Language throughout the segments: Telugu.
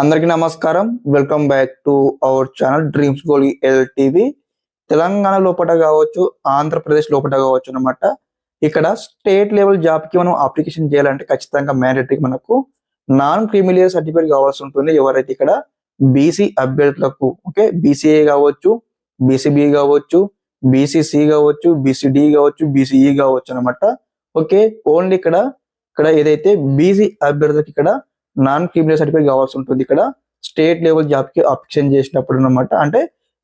అందరికీ నమస్కారం. Welcome back to our channel dreams goal LTV. Telangana లోపల కావచ్చు, ఆంధ్రప్రదేశ్ లోపల కావచ్చు అనమాట. ఇక్కడ స్టేట్ లెవెల్ జాబ్ కి మనం అప్లికేషన్ చేయాలంటే ఖచ్చితంగా మ్యాండేటరీ మనకు నాన్ క్రిమిలియర్ సర్టిఫికేట్ కావాల్సి ఉంటుంది. ఎవరైతే ఇక్కడ బీసీ అభ్యర్థులకు ఓకే, బీసీఏ కావచ్చు, బీసీబీ కావచ్చు, బీసీసీ కావచ్చు, బీసీడీ కావచ్చు, బీసీఈ కావచ్చు అనమాట. ఓకే, ఓన్లీ ఇక్కడ ఇక్కడ ఏదైతే బీసీ అభ్యర్థులకు ఇక్కడ నాన్ క్రిమినల్ సర్టిఫికేట్ కావాల్సి ఉంటుంది. ఇక్కడ స్టేట్ లెవెల్ జాబ్ కి అప్లికేషన్ చేసినప్పుడు అనమాట. అంటే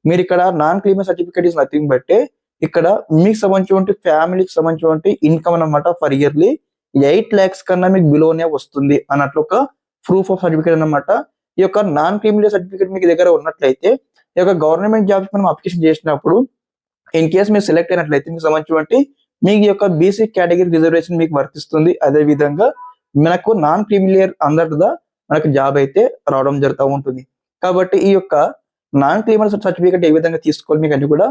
మీరు ఇక్కడ non criminal certificate is nothing బట్టే ఇక్కడ మీకు సంబంధించిన ఫ్యామిలీకి సంబంధించిన ఇన్కమ్ అనమాట ఫర్ ఇయర్లీ 8 lakhs కన్నా మీకు బిలోనే వస్తుంది అన్నట్లు ఒక ప్రూఫ్ ఆఫ్ సర్టిఫికేట్ అనమాట. ఈ యొక్క నాన్ క్రిమినల్ సర్టిఫికేట్ మీకు దగ్గర ఉన్నట్లయితే ఈ యొక్క గవర్నమెంట్ జాబ్స్ మనం అప్లికేషన్ చేసినప్పుడు ఇన్ కేస్ మీరు సెలెక్ట్ అయినట్లయితే మీకు సంబంధించిన మీకు యొక్క బీసీ కేటగిరీ రిజర్వేషన్ మీకు వర్తిస్తుంది. అదే విధంగా మనకు నాన్ క్రిమిలియర్ అందరిదా మనకు జాబ్ అయితే రావడం జరుగుతూ ఉంటుంది. కాబట్టి ఈ యొక్క నాన్ క్రిమినల్ సర్టిఫికేట్ ఏ విధంగా తీసుకోవాలి మీకు అన్ని కూడా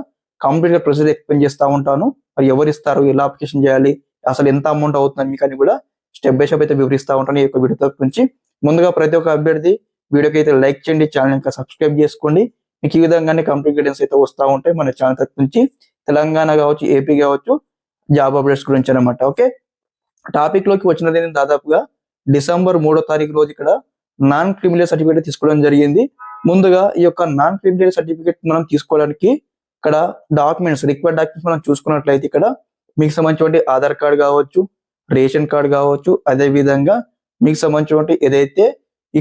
కంప్లీట్ గా ప్రొసీజర్ ఎక్స్ప్లెయిన్ చేస్తూ ఉంటాను. మరి ఎవరు ఇస్తారు, ఎలా అప్లికేషన్ చేయాలి, అసలు ఎంత అమౌంట్ అవుతుంది మీకు అని కూడా స్టెప్ బై స్టెప్ అయితే వివరిస్తూ ఉంటాను ఈ యొక్క వీడియో తరపు నుంచి. ముందుగా ప్రతి ఒక్క అభ్యర్థి వీడియోకి అయితే లైక్ చేయండి, ఛానల్ ఇంకా సబ్స్క్రైబ్ చేసుకోండి. మీకు ఈ విధంగానే కంప్లీట్ గైడెన్స్ అయితే వస్తూ ఉంటాయి మన ఛానల్ తరపు నుంచి. తెలంగాణ కావచ్చు, ఏపీ కావచ్చు, జాబ్ అప్డేట్స్ గురించి అనమాట. ఓకే, టాపిక్ లోకి వచ్చినది దాదాపుగా డిసెంబర్ 3వ తారీఖు రోజు ఇక్కడ నాన్ క్రిమినల్ సర్టిఫికేట్ తీసుకోవడం జరిగింది. ముందుగా ఈ యొక్క నాన్ క్రిమినల్ సర్టిఫికేట్ మనం తీసుకోవడానికి ఇక్కడ డాక్యుమెంట్స్ రిక్వైర్డ్ డాక్యుమెంట్స్ మనం చూసుకున్నట్లయితే ఇక్కడ మీకు సంబంధించిన ఆధార్ కార్డ్ కావచ్చు, రేషన్ కార్డ్ కావచ్చు, అదే విధంగా మీకు సంబంధించిన ఏదైతే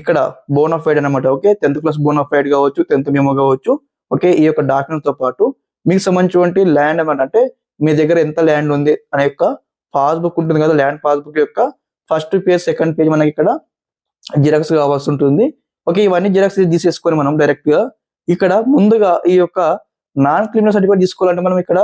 ఇక్కడ బోనఫైడ్ అనమాట. ఓకే, 10th క్లాస్ బోనఫైడ్ కావచ్చు, 10th మెమో కావచ్చు. ఓకే, ఈ యొక్క డాక్యుమెంట్ తో పాటు మీకు సంబంధించిన ల్యాండ్ అనమాట, అంటే మీ దగ్గర ఎంత ల్యాండ్ ఉంది అనే యొక్క పాస్బుక్ ఉంటుంది కదా, ల్యాండ్ పాస్బుక్ యొక్క ఫస్ట్ పేజ్, సెకండ్ పేజ్ మనకి ఇక్కడ జిరాక్స్ కావాల్సి ఉంటుంది. ఓకే, ఇవన్నీ జిరాక్స్ తీసేసుకొని మనం డైరెక్ట్ గా ఇక్కడ ముందుగా ఈ యొక్క నాన్ క్రిమినల్ సర్టిఫికేట్ తీసుకోవాలంటే మనం ఇక్కడ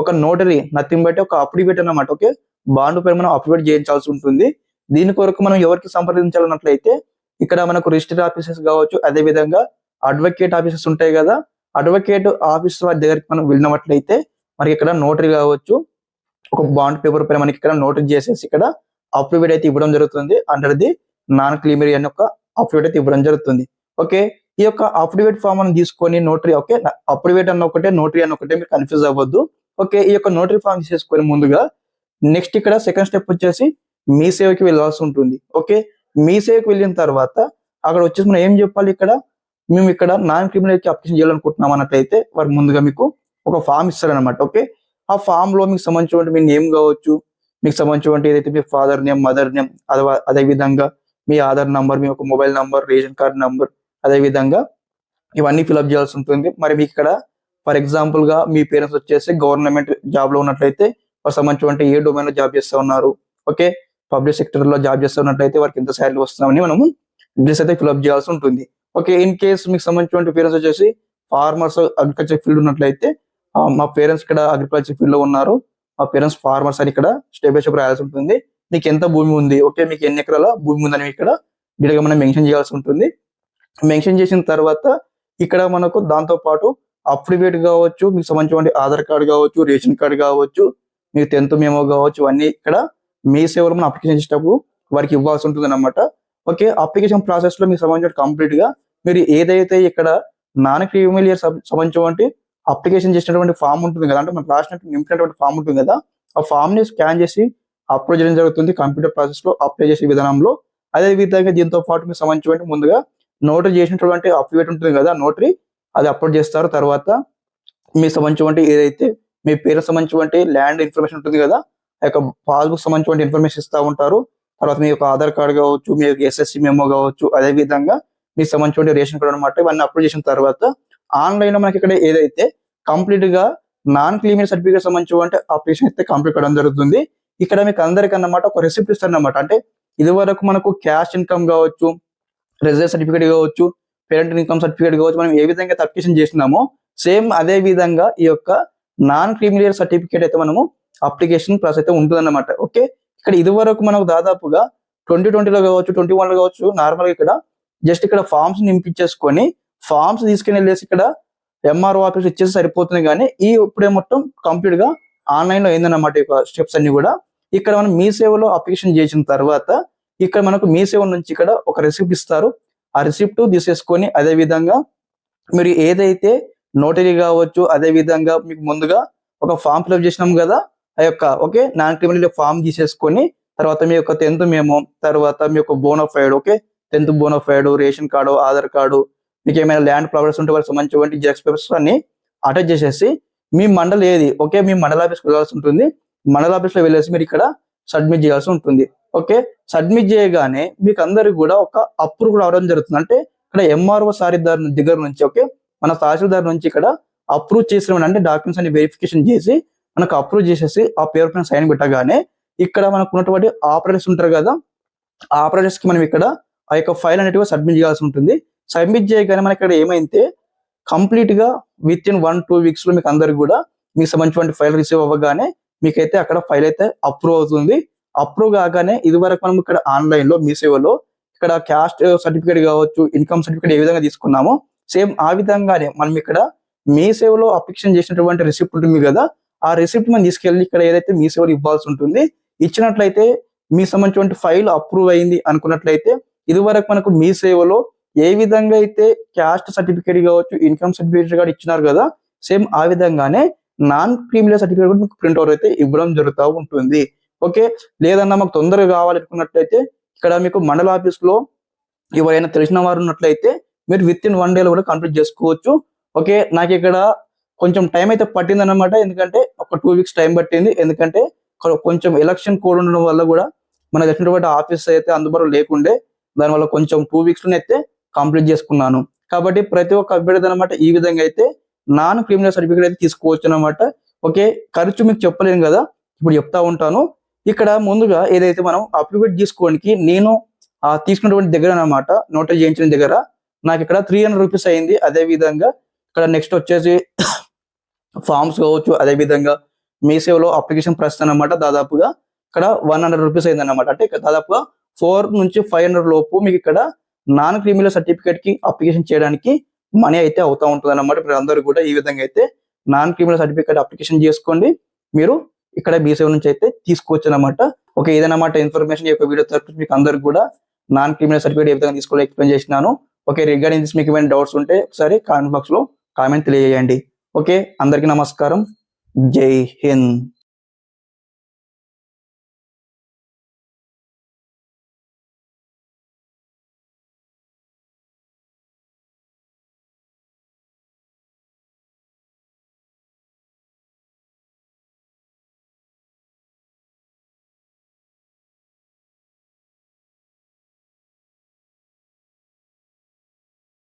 ఒక నోటరీ నథింగ్ బట్టి ఒక అఫిడవిట్ అన్నమాట. ఓకే, బాండ్ పైన మనం అఫిడవిట్ చేయించాల్సి ఉంటుంది. దీని కొరకు మనం ఎవరికి సంప్రదించాలన్నట్లయితే ఇక్కడ మనకు రిజిస్టర్ ఆఫీసెస్ కావచ్చు, అదే విధంగా అడ్వకేట్ ఆఫీసెస్ ఉంటాయి కదా, అడ్వకేట్ ఆఫీస్ వారి దగ్గరికి మనం వెళ్ళినట్లయితే మనకి ఇక్కడ నోటరీ కావచ్చు, ఒక బాండ్ పేపర్ పైన మనకి ఇక్కడ నోటరీ చేసేసి ఇక్కడ అఫిడవిట్ అయితే ఇవ్వడం జరుగుతుంది. అండర్ ది నాన్ క్రిమినల్ అని యొక్క అఫిడవిట్ అయితే ఇవ్వడం జరుగుతుంది. ఓకే, ఈ యొక్క అఫిడవిట్ ఫామ్ అని తీసుకొని నోటరీ, ఓకే, అఫిడవిట్ అన్న ఒకటే, నోటరీ అన్న ఒకటే, మీరు కన్ఫ్యూజ్ అవ్వద్దు. ఓకే, ఈ యొక్క నోటరీ ఫామ్ తీసేసుకొని ముందుగా నెక్స్ట్ ఇక్కడ సెకండ్ స్టెప్ వచ్చేసి మీ సేవకి వెళ్ళాల్సి ఉంటుంది. ఓకే, మీ సేవకి వెళ్ళిన తర్వాత అక్కడ వచ్చేసి మనం ఏం చెప్పాలి, ఇక్కడ మేము ఇక్కడ నాన్ క్రిమినల్ కి అప్లికేషన్ చేయాలనుకుంటున్నాం అన్నట్లయితే వారు ముందుగా మీకు ఒక ఫామ్ ఇస్తారనమాట. ఓకే, ఆ ఫామ్ లో మీకు సంబంధించిన మీ నేమ్ కావచ్చు, మీకు సంబంధించిన ఏదైతే మీ ఫాదర్ నేమ్, మదర్ నేమ్, అదే విధంగా మీ ఆధార్ నంబర్, మీ యొక్క mobile number, ration card number, అదే విధంగా ఇవన్నీ ఫిల్అప్ చేయాల్సి ఉంటుంది. మరి మీకు ఇక్కడ ఫర్ ఎగ్జాంపుల్ గా మీ పేరెంట్స్ వచ్చేసి గవర్నమెంట్ జాబ్ లో ఉన్నట్లయితే వారికి సంబంధించిన ఏ డొమైన్ లో జాబ్ చేస్తూ ఉన్నారు, ఓకే, పబ్లిక్ సెక్టర్ లో జాబ్ చేస్తూ ఉన్నట్లయితే వారికి ఎంత శాలరీ వస్తుందని మనము డీటెయిల్స్ అయితే ఫిల్అప్ చేయాల్సి ఉంటుంది. ఓకే, ఇన్ కేసు మీకు సంబంధించిన పేరెంట్స్ వచ్చేసి ఫార్మర్స్, అగ్రికల్చర్ ఫీల్డ్ ఉన్నట్లయితే మా పేరెంట్స్ ఇక్కడ అగ్రికల్చర్ ఫీల్డ్ లో ఉన్నారు, మా పేరెంట్స్ ఫార్మర్స్ అని ఇక్కడ స్టెప్ బై స్టెప్ రాయాల్సి ఉంటుంది. మీకు ఎంత భూమి ఉంది, ఓకే, మీకు ఎన్ని ఎకరాల భూమి ఉందని ఇక్కడ డీటెయిల్ గా మనం మెన్షన్ చేయాల్సి ఉంటుంది. మెన్షన్ చేసిన తర్వాత ఇక్కడ మనకు దాంతో పాటు అఫిడవిట్ కావచ్చు, మీకు సంబంధించిన ఆధార్ కార్డు కావచ్చు, రేషన్ కార్డు కావచ్చు, మీకు 10th మెమో కావచ్చు, ఇవన్నీ ఇక్కడ మీ సేవలో మనం అప్లికేషన్ చేసేటప్పుడు వారికి ఇవ్వాల్సి ఉంటుంది అనమాట. ఓకే, అప్లికేషన్ ప్రాసెస్ లో మీకు సంబంధించిన కంప్లీట్ గా మీరు ఏదైతే ఇక్కడ నాన్ క్రిమినల్ సంబంధించిన అప్లికేషన్ చేసినటువంటి ఫామ్ ఉంటుంది కదా, అంటే మనం రాసినట్టు నింపినటువంటి ఫామ్ ఉంటుంది కదా, ఆ ఫామ్ ని స్కాన్ చేసి అప్లోడ్ చేయడం జరుగుతుంది కంప్యూటర్ ప్రాసెస్ లో అప్లై చేసే విధానంలో. అదే విధంగా దీంతో పాటు మీకు సంబంధించిన ముందుగా నోటరీ చేసినటువంటి అఫిడవిట్ ఉంటుంది కదా, నోటరీ అది అప్లోడ్ చేస్తారు. తర్వాత మీకు సంబంధించిన ఏదైతే మీ పేరు సంబంధించిన ల్యాండ్ ఇన్ఫర్మేషన్ ఉంటుంది కదా, ఆ యొక్క పాస్బుక్ సంబంధించిన ఇన్ఫర్మేషన్ ఇస్తూ ఉంటారు. తర్వాత మీ యొక్క ఆధార్ కార్డు కావచ్చు, మీ యొక్క ఎస్ఎస్సి మెమో కావచ్చు, అదే విధంగా మీకు సంబంధించిన రేషన్ కార్డు అనమాట. ఇవన్నీ అప్లోడ్ చేసిన తర్వాత ఆన్లైన్ లో మనకి ఇక్కడ ఏదైతే కంప్లీట్ గా నాన్ క్రిమినల్ సర్టిఫికేట్ సంబంధించిన అప్లికేషన్ అయితే కంప్లీట్ కావడం జరుగుతుంది. ఇక్కడ మీకు అందరికీ అన్నమాట ఒక రెసిప్ట్ ఇస్తారు అన్నమాట. అంటే ఇది వరకు మనకు క్యాష్ ఇన్కమ్ కావచ్చు, రెసిడెన్స్ సర్టిఫికేట్ కావచ్చు, పేరెంట్ ఇన్కమ్ సర్టిఫికేట్ కావచ్చు, మనం ఏ విధంగా అప్లికేషన్ చేసినామో సేమ్ అదే విధంగా ఈ యొక్క నాన్ క్రిమినల్ సర్టిఫికేట్ అయితే మనము అప్లికేషన్ ప్రాసెస్ అయితే ఉంటుంది అన్నమాట. ఓకే, ఇక్కడ ఇది వరకు మనకు దాదాపుగా 2020లో కావచ్చు, 21 లో కావచ్చు, నార్మల్ గా ఇక్కడ జస్ట్ ఇక్కడ ఫామ్స్ నింపించేసుకొని ఫామ్స్ తీసుకుని వెళ్ళేసి ఇక్కడ ఎంఆర్ఓ ఆఫీస్ ఇచ్చేసి సరిపోతుంది. కానీ ఇప్పుడే మొత్తం కంప్లీట్ గా ఆన్లైన్ లో అయిందన్నమాట ఈ స్టెప్స్ అన్ని కూడా. ఇక్కడ మనం మీ సేవలో అప్లికేషన్ చేసిన తర్వాత ఇక్కడ మనకు మీ సేవ నుంచి ఇక్కడ ఒక రెసిప్ట్ ఇస్తారు. ఆ రిసిప్ట్ తీసేసుకొని అదే విధంగా మీరు ఏదైతే నోటరీ కావచ్చు, అదే విధంగా మీకు ముందుగా ఒక ఫామ్ ఫిల్అప్ చేసినాం కదా, ఆ యొక్క ఓకే నాన్ క్రిమినల్ ఫామ్ తీసేసుకొని తర్వాత మీ యొక్క 10th మెమో, తర్వాత మీ యొక్క bona fide okay 10th bona fide, ration card, Aadhaar card, మీకు ఏమైనా ల్యాండ్ ప్రాపర్టీస్ ఉంటే వాళ్ళకి సంబంధించిన జిరాక్స్ పేపర్స్ అన్ని అటాచ్ చేసేసి మీ మండల్ ఏది ఓకే మీ మండల ఆఫీస్కి వెళ్ళాల్సి ఉంటుంది. మండల ఆఫీస్లో వెళ్ళేసి మీరు ఇక్కడ సబ్మిట్ చేయాల్సి ఉంటుంది. ఓకే సబ్మిట్ చేయగానే మీకు అందరికి కూడా ఒక అప్రూవ్ రావడం జరుగుతుంది. అంటే ఇక్కడ ఎంఆర్ఓ సారి దగ్గర నుంచి ఓకే మన తహసీల్దార్ నుంచి ఇక్కడ అప్రూవ్ చేసిన అంటే డాక్యుమెంట్స్ అన్ని వెరిఫికేషన్ చేసి మనకు అప్రూవ్ చేసేసి ఆ పేపర్ పైన సైన్ పెట్టగానే ఇక్కడ మనకు ఉన్నటువంటి ఆపరేటర్స్ ఉంటారు కదా, ఆ ఆపరేటర్స్ కి మనం ఇక్కడ ఆ యొక్క ఫైల్ అనేటివి సబ్మిట్ చేయాల్సి ఉంటుంది. సబ్మిట్ చేయగానే మనకి ఇక్కడ ఏమైతే కంప్లీట్ గా విత్ ఇన్ 1-2 వీక్స్ లో మీకు అందరికి కూడా మీకు సంబంధించిన ఫైల్ రిసీవ్ అవ్వగానే మీకైతే అక్కడ ఫైల్ అయితే అప్రూవ్ అవుతుంది. అప్రూవ్ కాగానే ఇది వరకు మనం ఇక్కడ ఆన్లైన్ లో మీ సేవలో ఇక్కడ క్యాస్ట్ సర్టిఫికేట్ కావచ్చు, ఇన్కమ్ సర్టిఫికేట్ ఏ విధంగా తీసుకున్నామో సేమ్ ఆ విధంగానే మనం ఇక్కడ మీ సేవలో అప్లికేషన్ చేసినటువంటి రిసిప్ట్ ఉంటుంది కదా, ఆ రిసిప్ట్ మనం తీసుకెళ్ళి ఇక్కడ ఏదైతే మీ సేవలో ఇవ్వాల్సి ఉంటుంది. ఇచ్చినట్లయితే మీ సంబంధించిన ఫైల్ అప్రూవ్ అయింది అనుకున్నట్లయితే ఇది వరకు మనకు మీ సేవలో ఏ విధంగా అయితే క్యాస్ట్ సర్టిఫికేట్ కావచ్చు, ఇన్కమ్ సర్టిఫికేట్ కూడా ఇచ్చినారు కదా, సేమ్ ఆ విధంగానే నాన్ క్రిమినల్ సర్టిఫికేట్ కూడా మీకు ప్రింట్ అవుట్ అయితే ఇవ్వడం జరుగుతూ ఉంటుంది. ఓకే లేదన్నా మాకు తొందరగా కావాలనుకున్నట్లయితే ఇక్కడ మీకు మండల ఆఫీస్ లో ఎవరైనా తెలిసిన వారు ఉన్నట్లయితే మీరు విత్ ఇన్ 1 డే కూడా కంప్లీట్ చేసుకోవచ్చు. ఓకే నాకు ఇక్కడ కొంచెం టైం అయితే పట్టింది అనమాట, ఎందుకంటే ఒక 2 వీక్స్ టైం పట్టింది. ఎందుకంటే కొంచెం ఎలక్షన్ కోడ్ ఉండడం వల్ల కూడా మనకు వచ్చినటువంటి ఆఫీస్ అయితే అందుబాటులో లేకుండే, దానివల్ల కొంచెం 2 వీక్స్ లోనే అయితే కంప్లీట్ చేసుకున్నాను. కాబట్టి ప్రతి ఒక్క అభ్యర్థి అనమాట ఈ విధంగా అయితే నాన్ క్రిమినల్ సర్టిఫికేట్ అయితే తీసుకోవచ్చు అనమాట. ఓకే ఖర్చు మీకు చెప్పలేను కదా, ఇప్పుడు చెప్తా ఉంటాను. ఇక్కడ ముందుగా ఏదైతే మనం అప్లికేట్ తీసుకోవడానికి నేను తీసుకున్నటువంటి దగ్గర అనమాట నోటరీ చేయించిన దగ్గర నాకు ఇక్కడ 300 రూపీస్ అయింది. అదే విధంగా ఇక్కడ నెక్స్ట్ వచ్చేసి ఫామ్స్ కావచ్చు, అదే విధంగా మీ సేవలో అప్లికేషన్ ప్రాసెస్ అనమాట దాదాపుగా ఇక్కడ 100 రూపీస్ అయింది అనమాట. అంటే దాదాపుగా 4 నుంచి 500 లోపు మీకు ఇక్కడ నాన్ క్రిమినల్ సర్టిఫికేట్ కి అప్లికేషన్ చేయడానికి మనీ అయితే అవుతా ఉంటుంది అనమాట. ఇప్పుడు అందరూ కూడా ఈ విధంగా అయితే నాన్ క్రిమినల్ సర్టిఫికేట్ అప్లికేషన్ చేసుకోండి, మీరు ఇక్కడ మీ సేవ నుంచి అయితే తీసుకోవచ్చు అనమాట. ఓకే ఇదన్నమాట ఇన్ఫర్మేషన్ ఈ యొక్క వీడియో తరపు మీకు అందరికి కూడా నాన్ క్రిమినల్ సర్టిఫికేట్ ఏ విధంగా తీసుకోవాలో ఎక్స్ప్లెయిన్ చేసినాను. ఓకే రిగార్డింగ్ దిస్ మీకు ఏమైనా డౌట్స్ ఉంటే ఒకసారి కామెంట్ బాక్స్ లో కామెంట్ తెలియజేయండి. ఓకే అందరికీ నమస్కారం, జై హింద్.